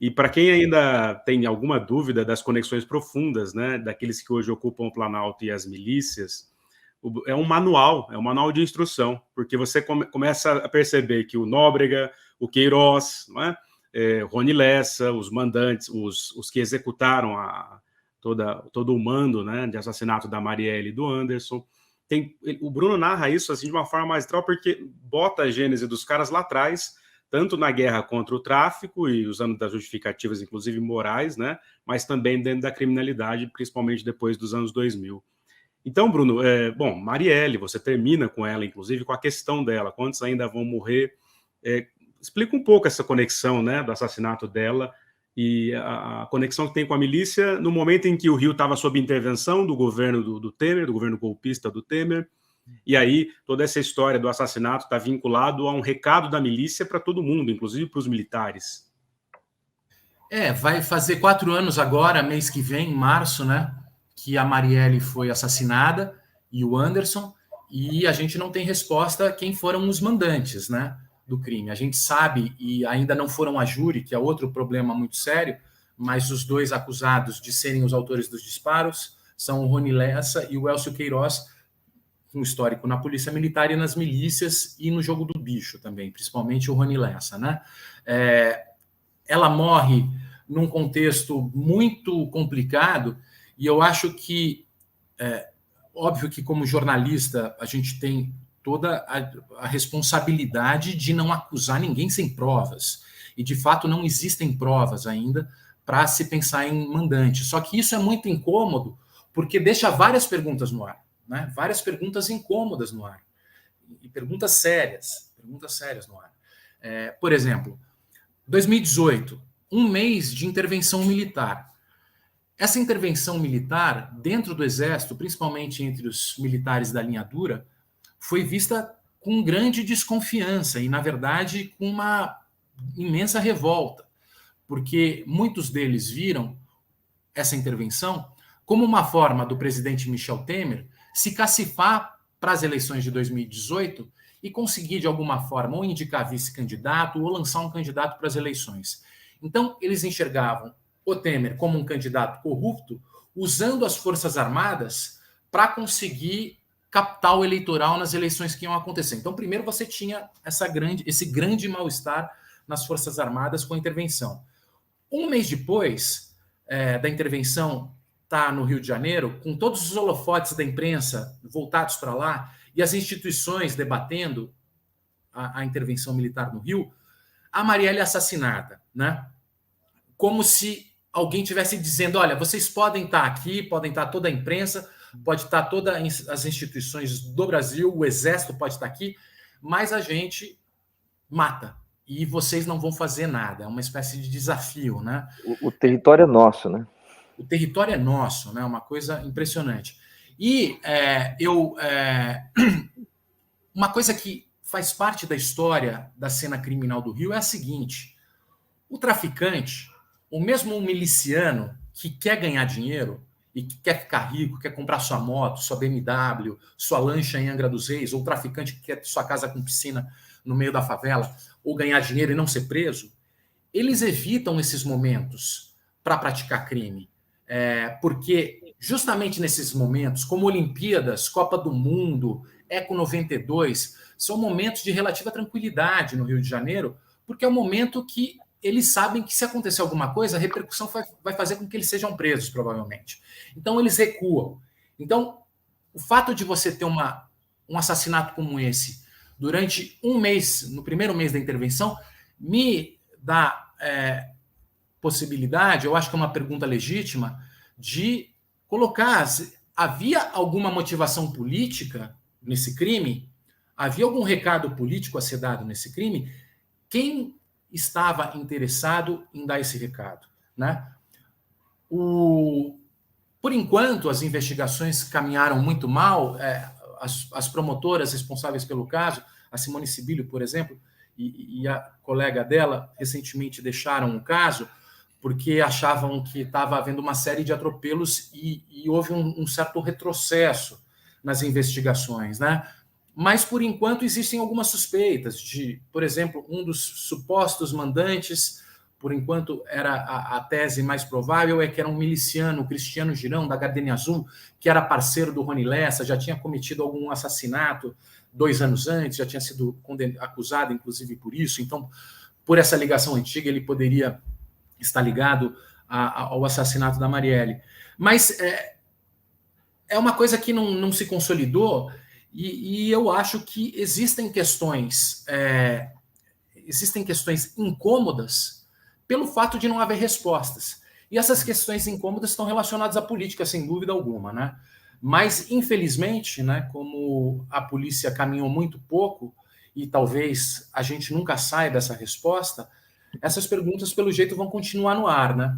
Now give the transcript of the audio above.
E para quem ainda tem alguma dúvida das conexões profundas, né, daqueles que hoje ocupam o Planalto e as milícias, é um manual de instrução, porque você começa a perceber que o Nóbrega, o Queiroz, não é? Rony Lessa, os mandantes, os que executaram todo o mando, né, de assassinato da Marielle e do Anderson. O Bruno narra isso assim, de uma forma magistral, porque bota a gênese dos caras lá atrás, tanto na guerra contra o tráfico e usando das justificativas, inclusive morais, né, mas também dentro da criminalidade, principalmente depois dos anos 2000. Então, Bruno, bom, Marielle, você termina com ela, inclusive, com a questão dela, quantos ainda vão morrer? Explica um pouco essa conexão, né, do assassinato dela e a conexão que tem com a milícia no momento em que o Rio estava sob intervenção do governo do Temer, do governo golpista do Temer, e aí toda essa história do assassinato está vinculado a um recado da milícia para todo mundo, inclusive para os militares. Vai fazer 4 anos agora, mês que vem, em março, né, que a Marielle foi assassinada e o Anderson, e a gente não tem resposta quem foram os mandantes, né, do crime. A gente sabe, e ainda não foram a júri, que é outro problema muito sério, mas os 2 acusados de serem os autores dos disparos são o Rony Lessa e o Elcio Queiroz, um histórico na polícia militar e nas milícias e no jogo do bicho também, principalmente o Rony Lessa, né? Ela morre num contexto muito complicado, e eu acho que, óbvio que como jornalista, a gente tem toda a responsabilidade de não acusar ninguém sem provas, e de fato não existem provas ainda para se pensar em mandante. Só que isso é muito incômodo, porque deixa várias perguntas no ar, né? Várias perguntas incômodas no ar, e perguntas sérias no ar. Por exemplo, 2018, um mês de intervenção militar. Essa intervenção militar, dentro do Exército, principalmente entre os militares da linha dura, foi vista com grande desconfiança e, na verdade, com uma imensa revolta, porque muitos deles viram essa intervenção como uma forma do presidente Michel Temer se cacifar para as eleições de 2018 e conseguir, de alguma forma, ou indicar vice-candidato ou lançar um candidato para as eleições. Então, eles enxergavam o Temer como um candidato corrupto, usando as Forças Armadas para conseguir capital eleitoral nas eleições que iam acontecer. Então, primeiro você tinha esse grande mal-estar nas Forças Armadas com a intervenção. Um mês depois da intervenção estar no Rio de Janeiro, com todos os holofotes da imprensa voltados para lá e as instituições debatendo a intervenção militar no Rio, a Marielle é assassinada, né? Como se alguém tivesse dizendo, olha, vocês podem estar aqui, podem estar toda a imprensa, pode estar todas as instituições do Brasil, o Exército pode estar aqui, mas a gente mata e vocês não vão fazer nada. É uma espécie de desafio, né? O território é nosso, né? O território é nosso, né? Uma coisa impressionante. E uma coisa que faz parte da história da cena criminal do Rio é a seguinte: o traficante, ou mesmo um miliciano que quer ganhar dinheiro e que quer ficar rico, quer comprar sua moto, sua BMW, sua lancha em Angra dos Reis, ou o traficante que quer ter sua casa com piscina no meio da favela, ou ganhar dinheiro e não ser preso, eles evitam esses momentos para praticar crime. Porque justamente nesses momentos, como Olimpíadas, Copa do Mundo, Eco 92, são momentos de relativa tranquilidade no Rio de Janeiro, porque é um momento que eles sabem que se acontecer alguma coisa, a repercussão vai fazer com que eles sejam presos, provavelmente. Então, eles recuam. Então, o fato de você ter um assassinato como esse durante um mês, no primeiro mês da intervenção, me dá possibilidade, eu acho que é uma pergunta legítima, de colocar, havia alguma motivação política nesse crime? Havia algum recado político a ser dado nesse crime? Quem estava interessado em dar esse recado, né? Por enquanto, as investigações caminharam muito mal. As promotoras responsáveis pelo caso, a Simone Sibilio, por exemplo, e a colega dela, recentemente deixaram o caso porque achavam que estava havendo uma série de atropelos e houve um certo retrocesso nas investigações, né? Mas, por enquanto, existem algumas suspeitas de, por exemplo, um dos supostos mandantes por enquanto, era a tese mais provável, é que era um miliciano, o Cristiano Girão, da Gardenia Azul, que era parceiro do Rony Lessa, já tinha cometido algum assassinato 2 anos antes, já tinha sido acusado, inclusive, por isso. Então, por essa ligação antiga, ele poderia estar ligado ao assassinato da Marielle. Mas é uma coisa que não se consolidou, e eu acho que existem questões incômodas pelo fato de não haver respostas. E essas questões incômodas estão relacionadas à política, sem dúvida alguma, né? Mas, infelizmente, né, como a polícia caminhou muito pouco, e talvez a gente nunca saia dessa resposta, essas perguntas, pelo jeito, vão continuar no ar, né?